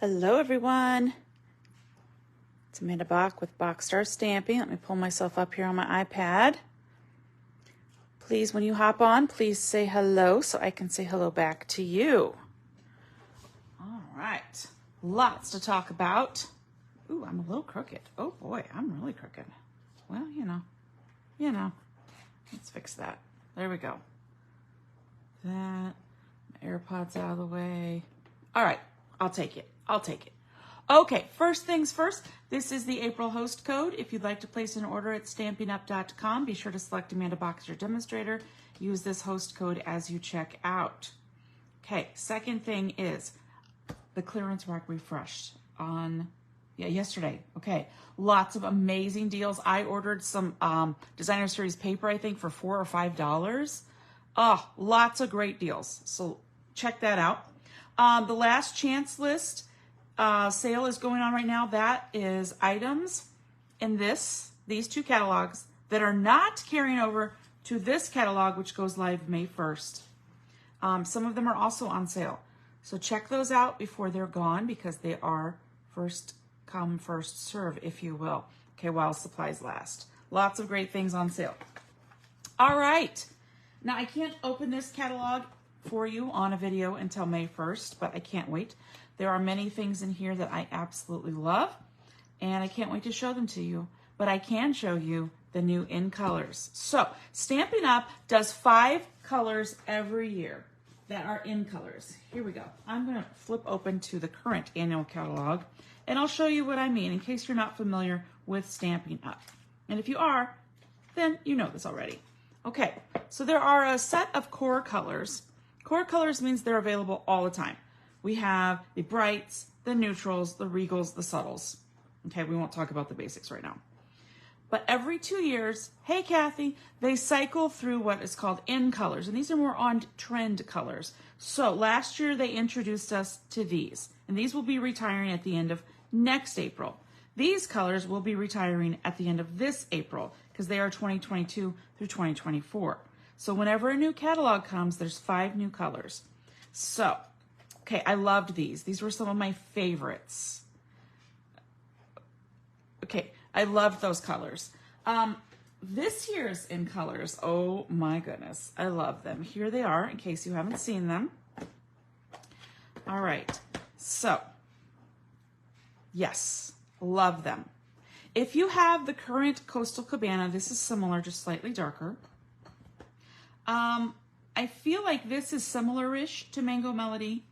Hello everyone, it's Amanda Bach with Boxstar Stamping. Let me pull myself up here on my iPad. Please, when you hop on, please say hello so I can say hello back to you. All right, lots to talk about. Ooh, I'm a little crooked. Oh boy, I'm really crooked. Well, you know, let's fix that. There we go. That, my AirPods out of the way. All right, I'll take it. Okay, first things first, this is the April host code. If you'd like to place an order at StampinUp.com, be sure to select Amanda Bach as your demonstrator. Use this host code as you check out. Okay, second thing is the clearance rack refreshed on yesterday. Okay, lots of amazing deals. I ordered some designer series paper, I think, for $4 or $5. Oh, lots of great deals. So check that out. The last chance list sale is going on right now. That is items in these two catalogs that are not carrying over to this catalog, which goes live May 1st. Some of them are also on sale. So check those out before they're gone, because they are first come, first serve, if you will. Okay, while supplies last. Lots of great things on sale. All right. Now, I can't open this catalog for you on a video until May 1st, but I can't wait. There are many things in here that I absolutely love, and I can't wait to show them to you, but I can show you the new in colors. So Stampin' Up! Does 5 colors every year that are in colors. Here we go. I'm gonna flip open to the current annual catalog, and I'll show you what I mean in case you're not familiar with Stampin' Up! And if you are, then you know this already. Okay, so there are a set of core colors. Core colors means they're available all the time. We have the brights, the neutrals, the regals, the subtles. Okay, we won't talk about the basics right now. But every 2 years, hey Kathy, they cycle through what is called in colors, and these are more on trend colors. So last year they introduced us to these, and these will be retiring at the end of next April. These colors will be retiring at the end of this April, because they are 2022 through 2024. So whenever a new catalog comes, there's 5 new colors. So, okay, I loved these. These were some of my favorites. Okay, I loved those colors. This year's in colors, oh my goodness, I love them. Here they are, in case you haven't seen them. All right, so, yes, love them. If you have the current Coastal Cabana, this is similar, just slightly darker. I feel like this is similar-ish to Mango Melody.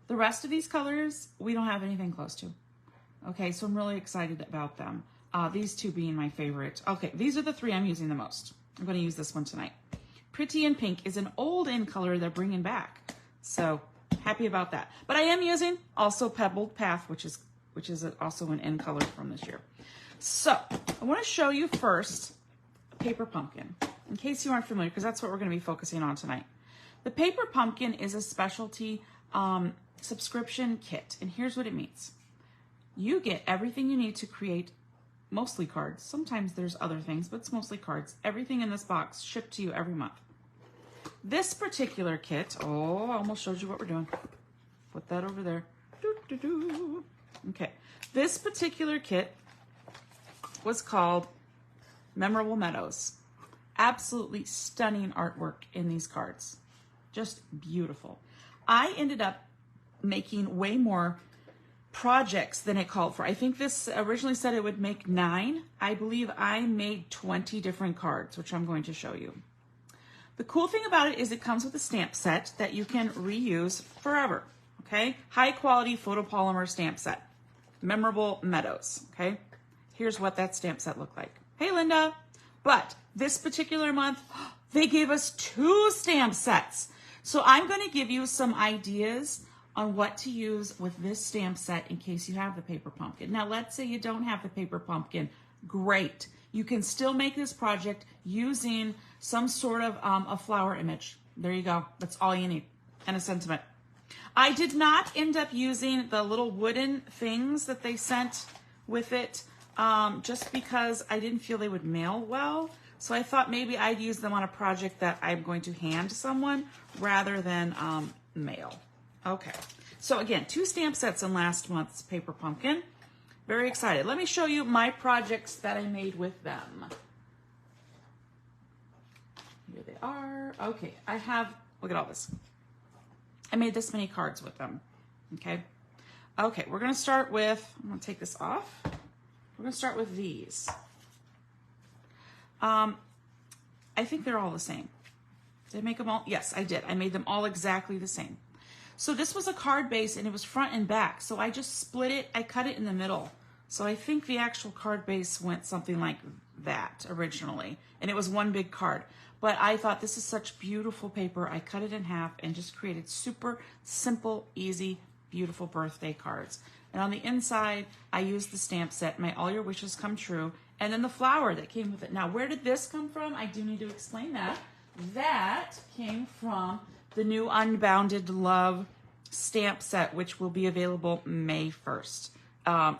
The rest of these colors, we don't have anything close to. Okay, so I'm really excited about them. These two being my favorite. Okay, these are the 3 I'm using the most. I'm going to use this one tonight. Pretty in Pink is an old in color they're bringing back. So happy about that. But I am using also Pebbled Path, which is also an in color from this year. So I want to show you first a Paper Pumpkin, in case you aren't familiar, because that's what we're going to be focusing on tonight. The Paper Pumpkin is a specialty subscription kit, and here's what it means. You get everything you need to create, mostly cards. Sometimes there's other things, but it's mostly cards. Everything in this box shipped to you every month. This particular kit, oh, I almost showed you what we're doing. Put that over there. Okay, this particular kit was called Memorable Meadows. Absolutely stunning artwork in these cards. Just beautiful. I ended up making way more projects than it called for. I think this originally said it would make 9. I believe I made 20 different cards, which I'm going to show you. The cool thing about it is it comes with a stamp set that you can reuse forever. Okay, high quality photopolymer stamp set. Memorable Meadows. Okay, here's what that stamp set looked like. Hey Linda. But this particular month, they gave us 2 stamp sets. So I'm going to give you some ideas on what to use with this stamp set in case you have the Paper Pumpkin. Now, let's say you don't have the Paper Pumpkin. Great. You can still make this project using some sort of a flower image. There you go. That's all you need. And a sentiment. I did not end up using the little wooden things that they sent with it, just because I didn't feel they would mail well. So I thought maybe I'd use them on a project that I'm going to hand to someone rather than mail. Okay, So again, 2 stamp sets in last month's Paper Pumpkin. Very excited. Let me show you my projects that I made with them. Here they are. Okay, I have, look at all this. I made this many cards with them, okay? Okay, we're gonna start with, I'm gonna take this off. We're gonna start with these. I think they're all the same. Did I make them all? Yes, I did. I made them all exactly the same. So this was a card base and it was front and back. So I just split it, I cut it in the middle. So I think the actual card base went something like that originally. And it was one big card. But I thought this is such beautiful paper. I cut it in half and just created super simple, easy, beautiful birthday cards. And on the inside, I used the stamp set, my All Your Wishes Come True, and then the flower that came with it. Now, where did this come from? I do need to explain that. That came from the new Unbounded Love stamp set, which will be available May 1st.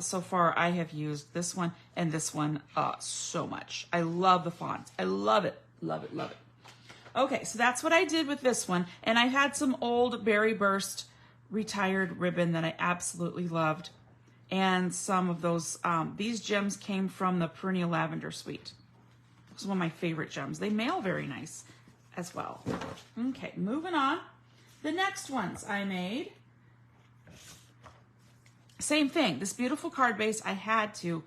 So far, I have used this one and this one so much. I love the font. I love it, love it, love it. Okay, so that's what I did with this one. And I had some old Berry Burst retired ribbon that I absolutely loved. And some of those, these gems came from the Perennial Lavender Suite. It's one of my favorite gems. They mail very nice as well. Okay, moving on. The next ones I made, same thing. This beautiful card base, I had to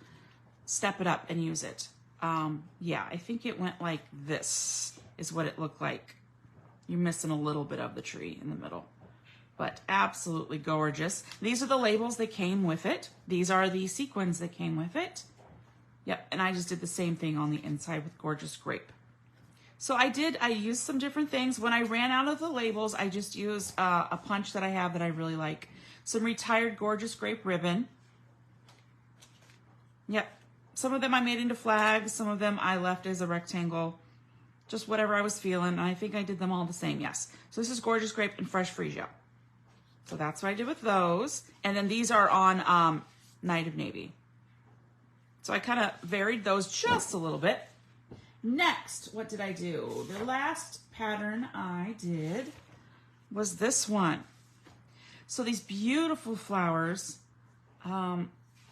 step it up and use it. Yeah, I think it went like this is what it looked like. You're missing a little bit of the tree in the middle. But absolutely gorgeous. These are the labels that came with it. These are the sequins that came with it. Yep, and I just did the same thing on the inside with Gorgeous Grape. So I used some different things. When I ran out of the labels, I just used a punch that I have that I really like. Some retired Gorgeous Grape ribbon. Yep, some of them I made into flags. Some of them I left as a rectangle. Just whatever I was feeling. And I think I did them all the same, yes. So this is Gorgeous Grape and Fresh Freesia. So that's what I did with those. And then these are on Night of Navy. So I kind of varied those just a little bit. Next, what did I do? The last pattern I did was this one. So these beautiful flowers,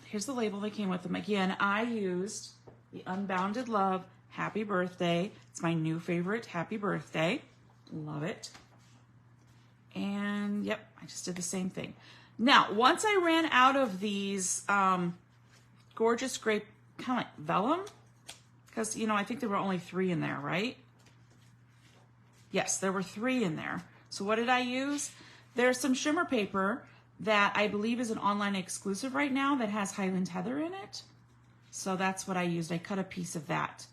here's the label that came with them. Again, I used the Unbounded Love Happy Birthday. It's my new favorite, Happy Birthday. Love it. And yep, I just did the same thing. Now, once I ran out of these Gorgeous Grape, kind of like vellum, because, you know, I think there were only 3 in there, right? Yes, there were 3 in there. So what did I use? There's some shimmer paper that I believe is an online exclusive right now that has Highland Heather in it. So that's what I used. I cut a piece of that.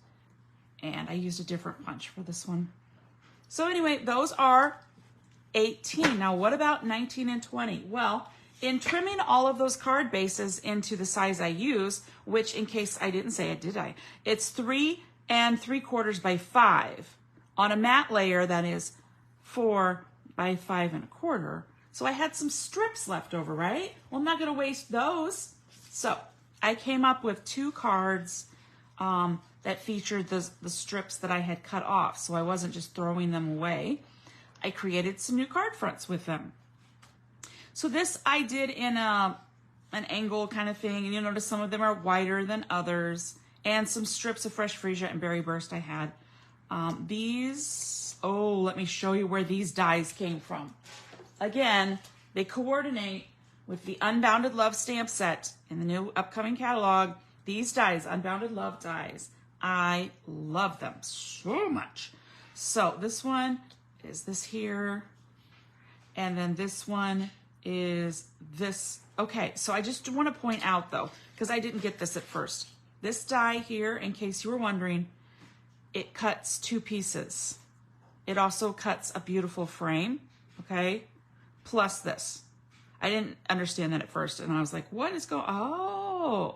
And I used a different punch for this one. So anyway, those are 18. Now, what about 19 and 20? Well, in trimming all of those card bases into the size I use, which in case I didn't say it, did I? It's 3 3/4 by 5 on a matte layer that is 4 by 5 1/4. So I had some strips left over, right? Well, I'm not going to waste those. So I came up with 2 cards that featured the strips that I had cut off. So I wasn't just throwing them away. I created some new card fronts with them. So this I did in an angle kind of thing, and you'll notice some of them are wider than others, and some strips of Fresh Freesia and Berry Burst I had. These, oh, let me show you where these dies came from. Again, they coordinate with the Unbounded Love stamp set in the new upcoming catalog. These dies, Unbounded Love dies, I love them so much. So this one is this here, and then this one is this. Okay, so I just want to point out though, because I didn't get this at first. This die here, in case you were wondering, it cuts 2 pieces. It also cuts a beautiful frame, okay? Plus this. I didn't understand that at first, and I was like, what is going on? Oh.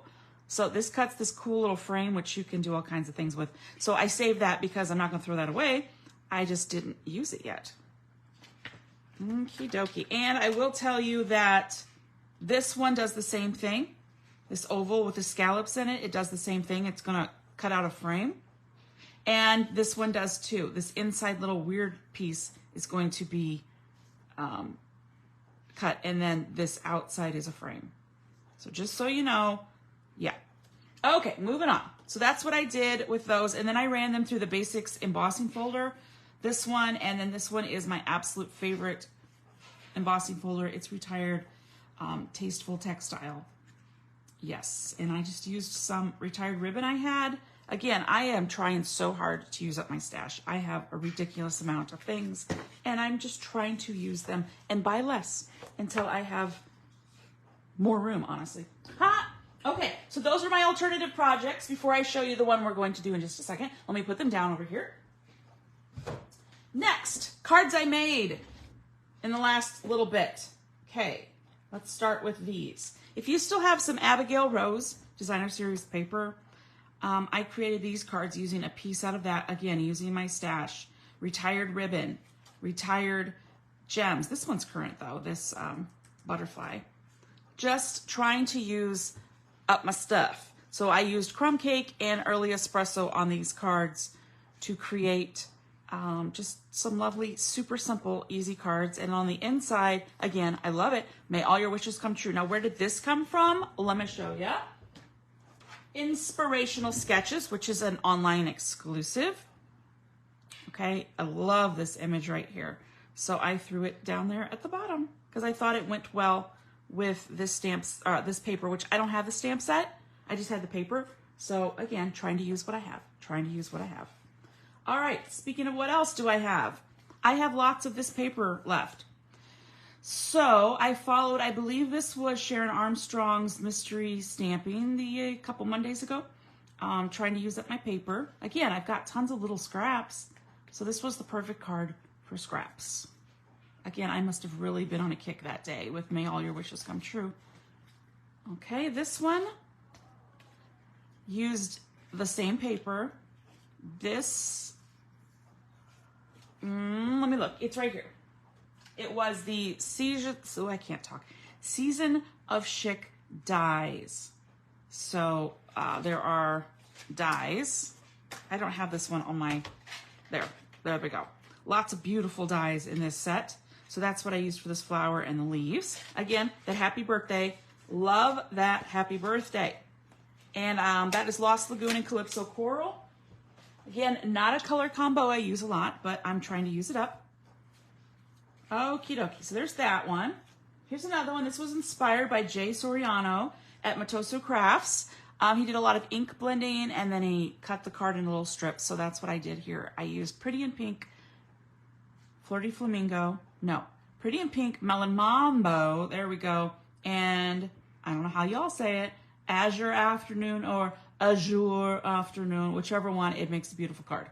So this cuts this cool little frame, which you can do all kinds of things with. So I saved that because I'm not going to throw that away. I just didn't use it yet. Okie dokie. And I will tell you that this one does the same thing. This oval with the scallops in it, it does the same thing. It's going to cut out a frame. And this one does too. This inside little weird piece is going to be cut, and then this outside is a frame. So just so you know, yeah. Okay, moving on. So that's what I did with those, and then I ran them through the basics embossing folder. This one, and then this one is my absolute favorite embossing folder. It's Retired Tasteful Textile. Yes, and I just used some retired ribbon I had. Again, I am trying so hard to use up my stash. I have a ridiculous amount of things, and I'm just trying to use them and buy less until I have more room, honestly. Ha! Okay, so those are my alternative projects. Before I show you the one we're going to do in just a second, let me put them down over here. Next, cards I made in the last little bit. Okay, let's start with these. If you still have some Abigail Rose Designer Series paper, I created these cards using a piece out of that, again, using my stash. Retired ribbon, retired gems. This one's current though, this butterfly. Just trying to use up my stuff. So I used crumb cake and early espresso on these cards to create just some lovely, super simple, easy cards. And on the inside, again, I love it. May all your wishes come true. Now, where did this come from? Let me show you. Inspirational Sketches, which is an online exclusive. Okay, I love this image right here. So I threw it down there at the bottom because I thought it went well with this stamps, this paper, which I don't have the stamp set. I just had the paper. So again, trying to use what I have, All right, speaking of what else do I have? I have lots of this paper left. So I followed, I believe this was Sharon Armstrong's mystery stamping a couple Mondays ago. Trying to use up my paper. Again, I've got tons of little scraps. So this was the perfect card for scraps. Again, I must have really been on a kick that day with May All Your Wishes Come True. Okay, this one used the same paper. This, let me look, it's right here. It was the Season of Chic dies. So there are dies. I don't have this one on my, there we go. Lots of beautiful dies in this set. So that's what I used for this flower and the leaves. Again, that happy birthday. Love that happy birthday. And that is Lost Lagoon and Calypso Coral. Again, not a color combo I use a lot, but I'm trying to use it up. Okie dokie, so there's that one. Here's another one. This was inspired by Jay Soriano at Matoso Crafts. He did a lot of ink blending, and then he cut the card in little strips, so that's what I did here. I used Pretty in Pink, Flirty Flamingo, Pretty in Pink, Melon Mambo, there we go, and I don't know how y'all say it, Azure Afternoon or Azure Afternoon, whichever one, it makes a beautiful card.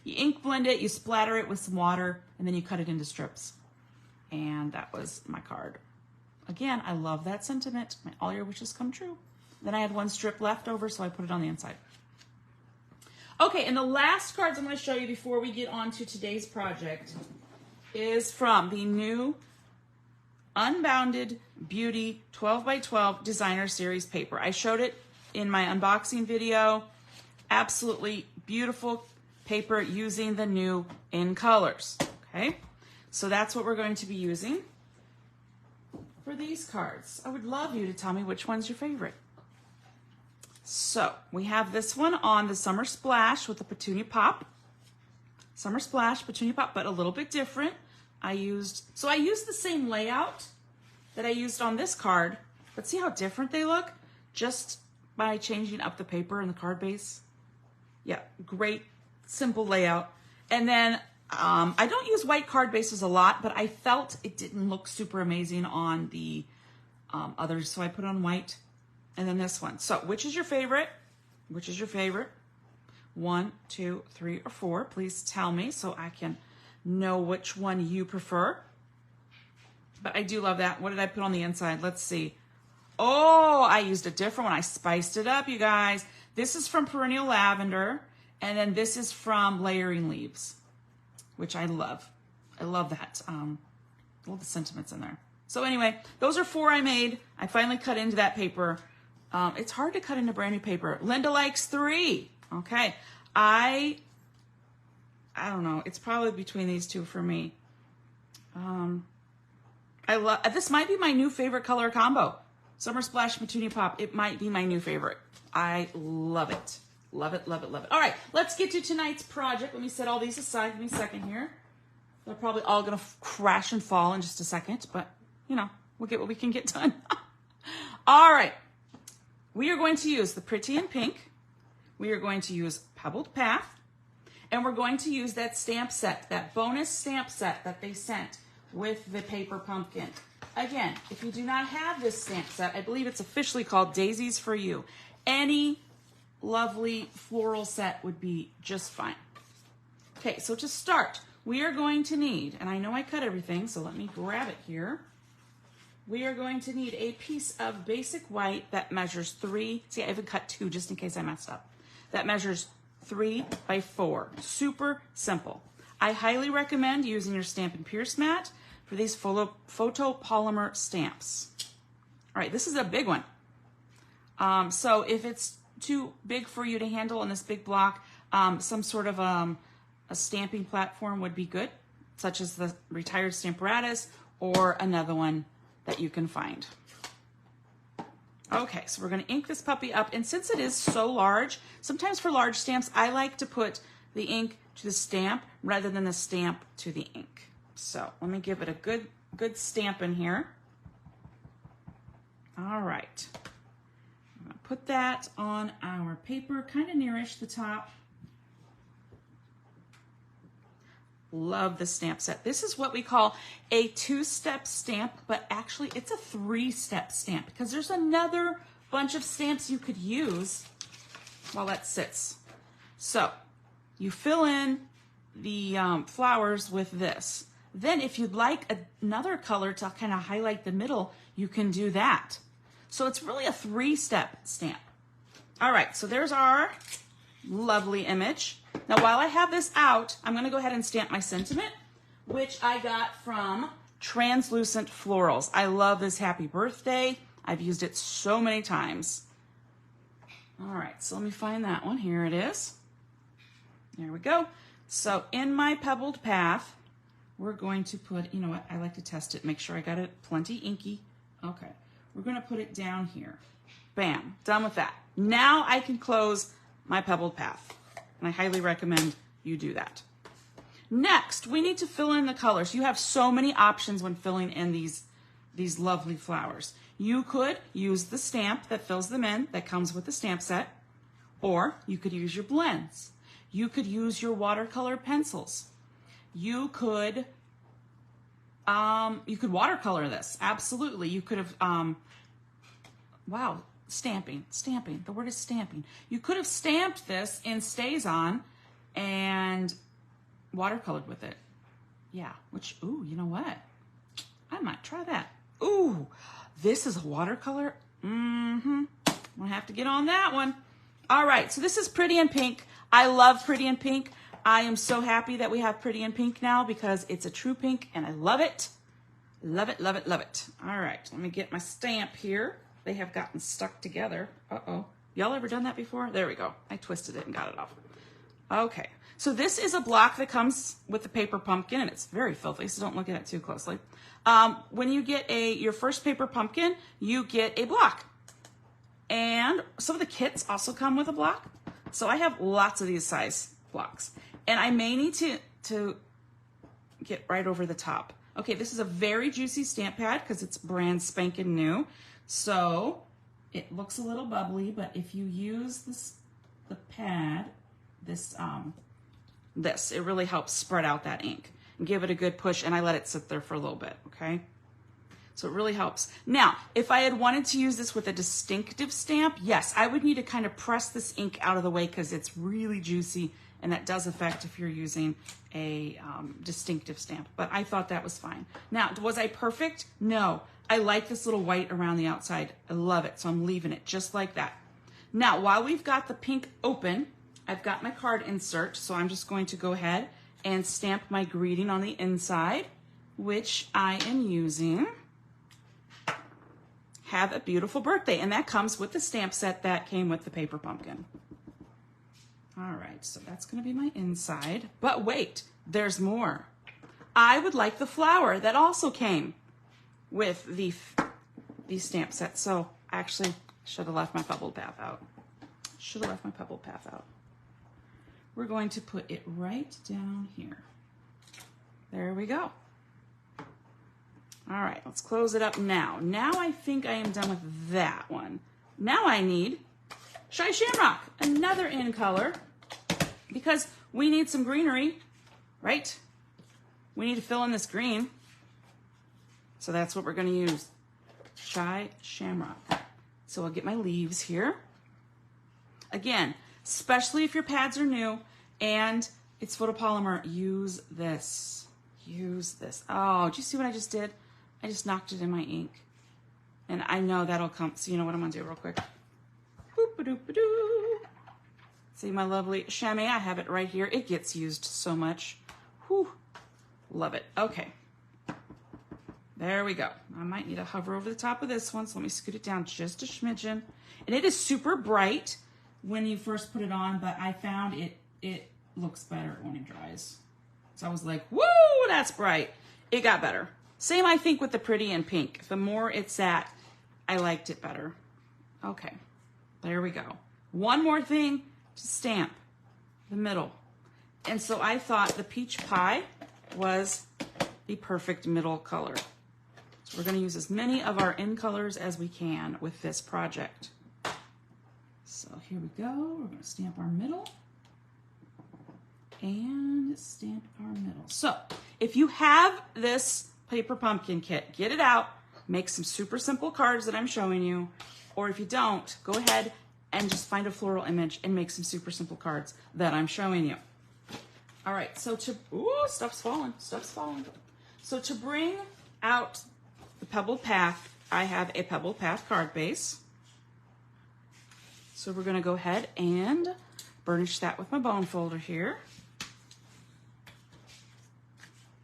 You ink blend it, you splatter it with some water, and then you cut it into strips. And that was my card. Again, I love that sentiment. May all your wishes come true. Then I had one strip left over, so I put it on the inside. Okay, and the last cards I'm going to show you before we get on to today's project is from the new Unbounded Beauty 12x12 Designer Series paper. I showed it in my unboxing video. Absolutely beautiful paper using the new in colors. Okay, so that's what we're going to be using for these cards. I would love you to tell me which one's your favorite. So we have this one on the Summer Splash with the Petunia Pop. Summer Splash, Petunia Pop, but a little bit different. I used the same layout that I used on this card, but see how different they look just by changing up the paper and the card base. Yeah, great, simple layout. And then I don't use white card bases a lot, but I felt it didn't look super amazing on the others, so I put on white. And then this one. So which is your favorite? Which is your favorite? 1, 2, 3, or 4. Please tell me so I can know which one you prefer. But I do love that. What did I put on the inside? Let's see. Oh, I used a different one. I spiced it up, you guys. This is from Perennial Lavender. And then this is from Layering Leaves, which I love. I love that. All the sentiments in there. So anyway, those are 4 I made. I finally cut into that paper. It's hard to cut into brand new paper. Linda likes 3. Okay. I don't know. It's probably between these two for me. I I love, this might be my new favorite color combo. Summer Splash Petunia Pop. It might be my new favorite. I love it. Love it, love it, love it. All right, let's get to tonight's project. Let me set all these aside. Give me a second here. They're probably all going to crash and fall in just a second, but, you know, we'll get what we can get done. All right. We are going to use the Pretty in Pink. We are going to use Pebbled Path. And we're going to use that stamp set, that bonus stamp set that they sent with the paper pumpkin. Again, if you do not have this stamp set, I believe it's officially called Daisies for You. Any lovely floral set would be just fine. Okay, so to start, we are going to need, and I know I cut everything, so let me grab it here. We are going to need a piece of basic white that measures 3, see I even cut 2 just in case I messed up. That measures 3 by 4, super simple. I highly recommend using your Stampin' Pierce mat for these photopolymer stamps. All right, this is a big one. So if it's too big for you to handle in this big block, some sort of a stamping platform would be good, such as the Retired Stamparatus or another one that you can find. Okay, so we're going to ink this puppy up, and since it is so large, sometimes for large stamps, I like to put the ink to the stamp rather than the stamp to the ink. So let me give it a good stamp in here. All right. I'm going to put that on our paper, kind of nearish the top. Love the stamp set. This is what we call a 2-step stamp, but actually it's a 3-step stamp because there's another bunch of stamps you could use while that sits. So you fill in the flowers with this. Then if you'd like another color to kind of highlight the middle, you can do that. So it's really a 3-step stamp. All right, so there's our lovely image. Now, while I have this out, I'm going to go ahead and stamp my sentiment, which I got from Translucent Florals. I love this happy birthday. I've used it so many times. All right, so let me find that one. Here it is. There we go. So in my Pebbled Path, we're going to put, you know what, I like to test it, make sure I got it plenty inky. Okay, we're going to put it down here. Bam, done with that. Now I can close my Pebbled Path. And I highly recommend you do that. Next, we need to fill in the colors. You have so many options when filling in these lovely flowers. You could use the stamp that fills them in, that comes with the stamp set, or you could use your blends. You could use your watercolor pencils. You could watercolor this. Absolutely. You could have, wow. Stamping. The word is stamping. You could have stamped this in StazOn and watercolored with it. Yeah, which, ooh, you know what? I might try that. Ooh, this is a watercolor. We'll have to get on that one. All right, so this is Pretty in Pink. I love Pretty in Pink. I am so happy that we have Pretty in Pink now because it's a true pink and I love it. Love it, love it, love it. All right, let me get my stamp here. They have gotten stuck together. Uh-oh. Y'all ever done that before? There we go. I twisted it and got it off. Okay. So this is a block that comes with the paper pumpkin, and it's very filthy, so don't look at it too closely. When you get your first paper pumpkin, you get a block. And some of the kits also come with a block. So I have lots of these size blocks. And I may need to get right over the top. Okay, this is a very juicy stamp pad because it's brand spanking new. So it looks a little bubbly, but if you use the pad, this it really helps spread out that ink and give it a good push, and I let it sit there for a little bit, okay? So it really helps. Now, if I had wanted to use this with a distinctive stamp, yes, I would need to kind of press this ink out of the way because it's really juicy, and that does affect if you're using a distinctive stamp, but I thought that was fine. Now, was I perfect? No. I like this little white around the outside. I love it, so I'm leaving it just like that. Now, while we've got the pink open, I've got my card insert, so I'm just going to go ahead and stamp my greeting on the inside, which I am using. Have a beautiful birthday, and that comes with the stamp set that came with the paper pumpkin. All right, so that's going to be my inside, but wait, there's more. I would like the flower that also came with these stamp sets. So actually, should have left my pebbled path out. Should have left my pebbled path out. We're going to put it right down here. There we go. All right, let's close it up now. Now I think I am done with that one. Now I need Shy Shamrock, another in color, because we need some greenery, right? We need to fill in this green. So that's what we're going to use, Shy Shamrock. So I'll get my leaves here. Again, especially if your pads are new and it's photopolymer, use this. Use this. Oh, did you see what I just did? I just knocked it in my ink. And I know that'll come. So you know what I'm going to do real quick? Boop-a-doop-a-doo. See my lovely chamois? I have it right here. It gets used so much. Whew. Love it. Okay. There we go. I might need to hover over the top of this one. So let me scoot it down just a smidgen. And it is super bright when you first put it on, but I found it looks better when it dries. So I was like, woo, that's bright. It got better. Same, I think, with the pretty in pink. The more it's sat, I liked it better. Okay, there we go. One more thing to stamp, the middle. And so I thought the peach pie was the perfect middle color. So we're gonna use as many of our in colors as we can with this project. So here we go. We're gonna stamp our middle and stamp our middle. So if you have this paper pumpkin kit, get it out, make some super simple cards that I'm showing you. Or if you don't, go ahead and just find a floral image and make some super simple cards that I'm showing you. All right, so stuff's falling. So to bring out the pebbled path, I have a pebbled path card base. So we're gonna go ahead and burnish that with my bone folder here.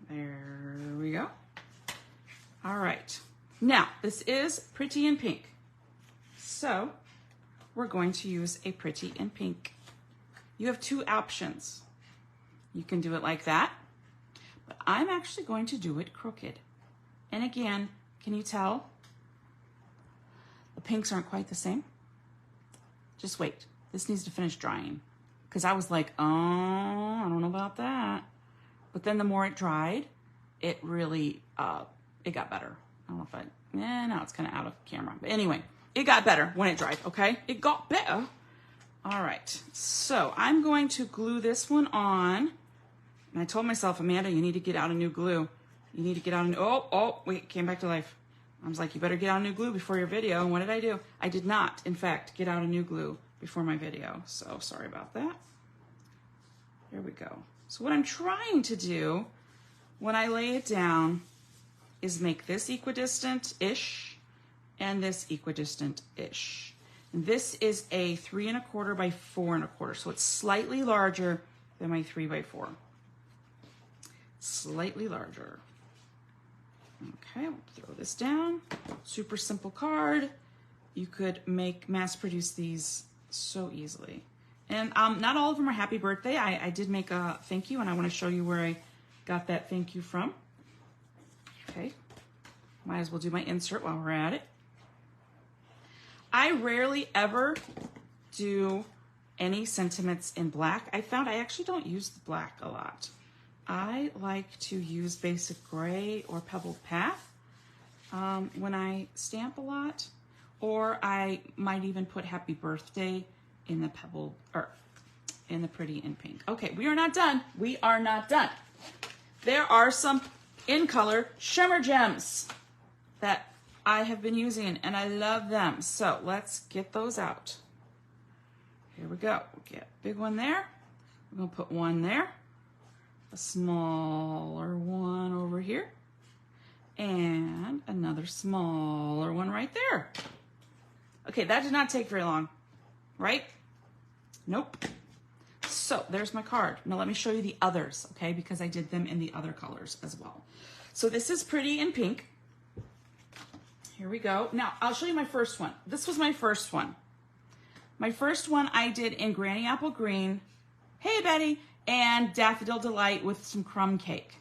There we go. All right, now this is pretty in pink. So we're going to use a pretty in pink. You have two options. You can do it like that, but I'm actually going to do it crooked. And again, can you tell? The pinks aren't quite the same. Just wait. This needs to finish drying. Because I was like, oh, I don't know about that. But then the more it dried, it really, it got better. I don't know if now it's kind of out of camera. But anyway, it got better when it dried, okay? It got better. All right, so I'm going to glue this one on. And I told myself, Amanda, you need to get out a new glue. You need to get out a new, oh, wait, it came back to life. I was like, you better get out a new glue before your video. And what did I do? I did not, in fact, get out a new glue before my video. So sorry about that. There we go. So what I'm trying to do when I lay it down is make this equidistant-ish and this equidistant-ish. And this is a 3 1/4 by 4 1/4. So it's slightly larger than my 3 by 4. Slightly larger. Okay, we'll throw this down. Super simple card. You could mass produce these so easily. And not all of them are happy birthday. I did make a thank you, and I want to show you where I got that thank you from. Okay, might as well do my insert while we're at it. I rarely ever do any sentiments in black. I found I actually don't use the black a lot. I like to use basic gray or pebbled path when I stamp a lot, or I might even put happy birthday in the pebbled, or in the pretty in pink. Okay, we are not done. We are not done. There are some in color shimmer gems that I have been using and I love them. So let's get those out. Here we go. We'll get a big one there. We're gonna put one there, a smaller one over here, and another smaller one right there. Okay, that did not take very long, right? Nope. So there's my card. Now let me show you the others, okay? Because I did them in the other colors as well. So this is pretty in pink. Here we go. Now I'll show you my first one. This was my first one. My first one I did in Granny Apple Green, hey Betty, and Daffodil Delight with some crumb cake.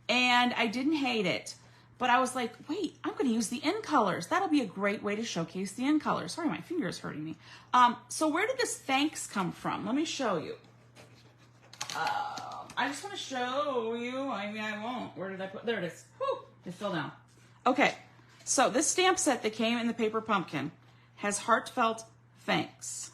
And I didn't hate it, but I was like, wait, I'm going to use the in colors. That'll be a great way to showcase the in colors. Sorry, my finger is hurting me. So where did this thanks come from? Let me show you. I just want to show you. I mean, I won't. Where did I put? There it is. Whew, it fell down. Okay, so this stamp set that came in the paper pumpkin has heartfelt thanks.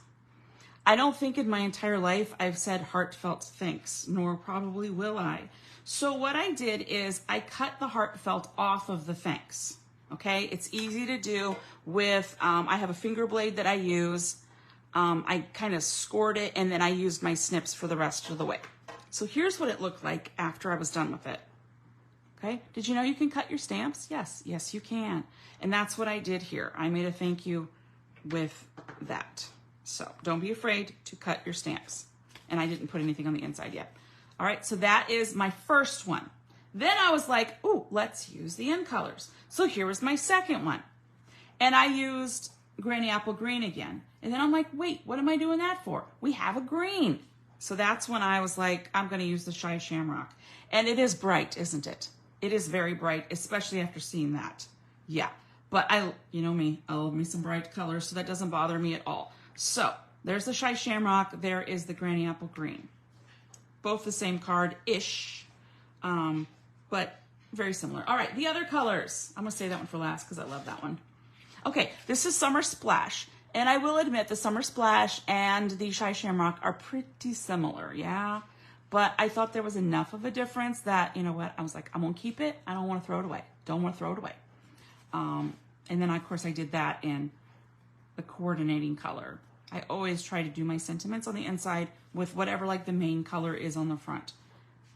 I don't think in my entire life I've said heartfelt thanks, nor probably will I. So what I did is I cut the heartfelt off of the thanks. Okay, it's easy to do with, I have a finger blade that I use. I kind of scored it and then I used my snips for the rest of the way. So here's what it looked like after I was done with it. Okay, did you know you can cut your stamps? Yes, yes you can. And that's what I did here. I made a thank you with that. So don't be afraid to cut your stamps. And I didn't put anything on the inside yet. All right, so that is my first one. Then I was like, ooh, let's use the in colors. So here was my second one. And I used Granny Apple Green again. And then I'm like, wait, what am I doing that for? We have a green. So that's when I was like, I'm going to use the Shy Shamrock. And it is bright, isn't it? It is very bright, especially after seeing that. Yeah, but you know me, I love me some bright colors, so that doesn't bother me at all. So there's the Shy Shamrock. There is the Granny Apple Green. Both the same card-ish, but very similar. All right, the other colors. I'm going to save that one for last because I love that one. Okay, this is Summer Splash. And I will admit the Summer Splash and the Shy Shamrock are pretty similar, yeah? But I thought there was enough of a difference that, you know what, I was like, I'm going to keep it. I don't want to throw it away. Don't want to throw it away. And then, of course, I did that in the coordinating color. I always try to do my sentiments on the inside with whatever, like, the main color is on the front.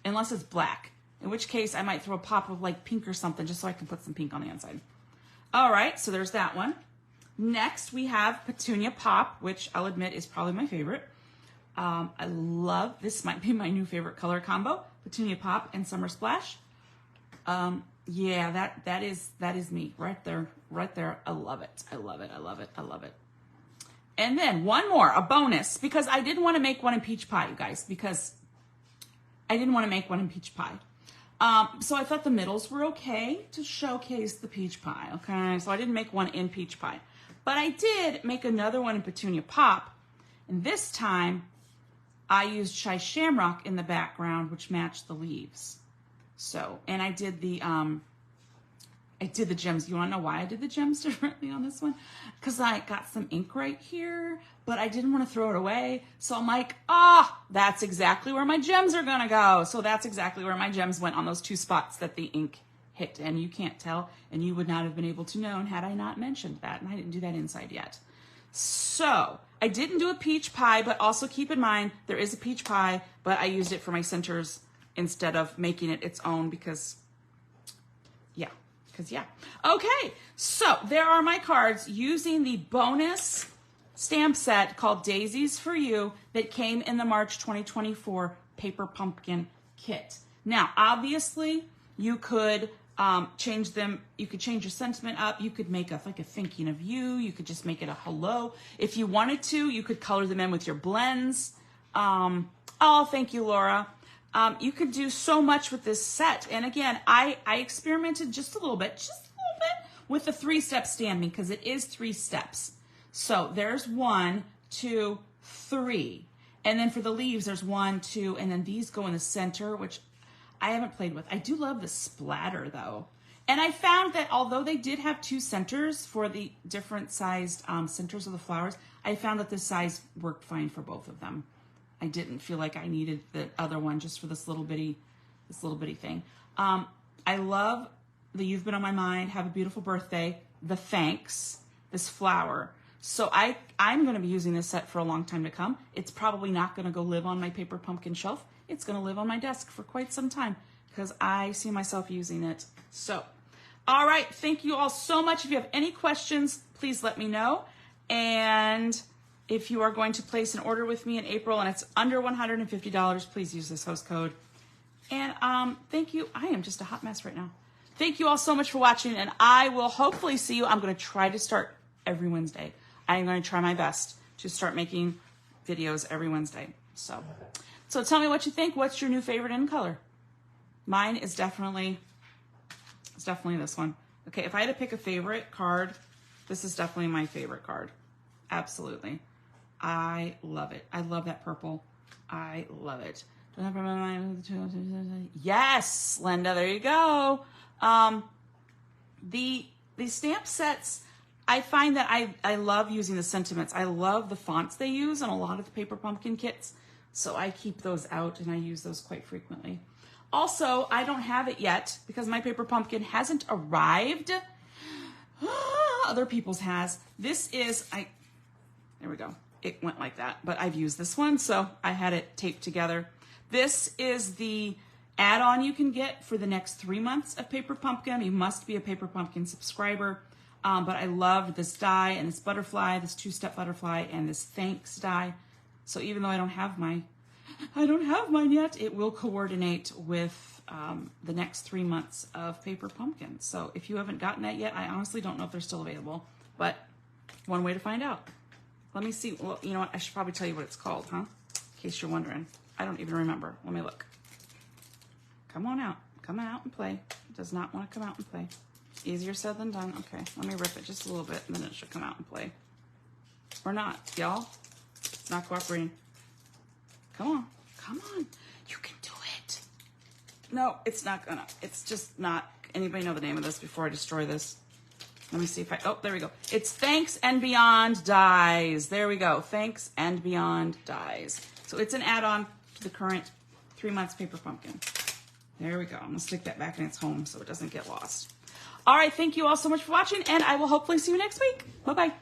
Unless it's black, in which case I might throw a pop of, like, pink or something just so I can put some pink on the inside. All right, so there's that one. Next, we have Petunia Pop, which I'll admit is probably my favorite. I love, this might be my new favorite color combo, Petunia Pop and Summer Splash. Yeah, that is me right there. I love it. I love it. I love it. I love it. And then one more, a bonus, because I didn't want to make one in peach pie, you guys, because I didn't want to make one in peach pie. So I thought the middles were okay to showcase the peach pie, okay? So I didn't make one in peach pie. But I did make another one in Petunia Pop, and this time I used Shy Shamrock in the background, which matched the leaves. So, and I did the gems. You want to know why I did the gems differently on this one? Because I got some ink right here, but I didn't want to throw it away. So I'm like, that's exactly where my gems are going to go. So that's exactly where my gems went, on those two spots that the ink hit. And you can't tell, and you would not have been able to know had I not mentioned that. And I didn't do that inside yet. So I didn't do a peach pie, but also keep in mind there is a peach pie, but I used it for my centers instead of making it its own because yeah. Okay, so there are my cards using the bonus stamp set called Daisies for You that came in the March 2024 Paper Pumpkin Kit. Now, obviously, you could change them. You could change your sentiment up. You could make like a thinking of you. You could just make it a hello. If you wanted to, you could color them in with your blends. Oh, thank you, Laura. You could do so much with this set. And again, I experimented just a little bit with the 3-step stamping because it is 3 steps. So there's 1, 2, 3. And then for the leaves, there's 1, 2, and then these go in the center, which I haven't played with. I do love the splatter though. And I found that although they did have 2 centers for the different sized centers of the flowers, I found that the size worked fine for both of them. I didn't feel like I needed the other one just for this little bitty thing. I love the You've Been on My Mind, Have a Beautiful Birthday, the Thanks, this flower. So I'm going to be using this set for a long time to come. It's probably not going to go live on my paper pumpkin shelf. It's going to live on my desk for quite some time because I see myself using it. So, all right. Thank you all so much. If you have any questions, please let me know. And if you are going to place an order with me in April and it's under $150, please use this host code. And thank you. I am just a hot mess right now. Thank you all so much for watching, and I will hopefully see you. I'm going to try to start every Wednesday. I'm going to try my best to start making videos every Wednesday. So tell me what you think. What's your new favorite in color? Mine is definitely It's definitely this one. Okay, if I had to pick a favorite card, this is definitely my favorite card. Absolutely. I love it. I love that purple. I love it. Yes, Linda, there you go. The stamp sets, I find that I love using the sentiments. I love the fonts they use on a lot of the Paper Pumpkin kits, so I keep those out and I use those quite frequently. Also, I don't have it yet because my Paper Pumpkin hasn't arrived. Other people's has. This is, there we go. It went like that, but I've used this one, so I had it taped together. This is the add-on you can get for the next 3 months of Paper Pumpkin. You must be a Paper Pumpkin subscriber. But I loved this die and this butterfly, this 2-step butterfly, and this thanks die. So even though I don't have mine yet, it will coordinate with the next 3 months of Paper Pumpkin. So if you haven't gotten that yet, I honestly don't know if they're still available, but one way to find out. Let me see. Well, you know what? I should probably tell you what it's called, huh? In case you're wondering. I don't even remember. Let me look. Come on out. Come out and play. It does not want to come out and play. Easier said than done. Okay, let me rip it just a little bit and then it should come out and play. Or not, y'all. It's not cooperating. Come on. Come on. You can do it. No, it's not gonna. It's just not. Anybody know the name of this before I destroy this? Let me see if I, oh, there we go. It's Thanks and Beyond Dies. There we go. Thanks and Beyond Dies. So it's an add-on to the current 3 months Paper Pumpkin. There we go. I'm gonna stick that back in its home so it doesn't get lost. All right, thank you all so much for watching, and I will hopefully see you next week. Bye-bye.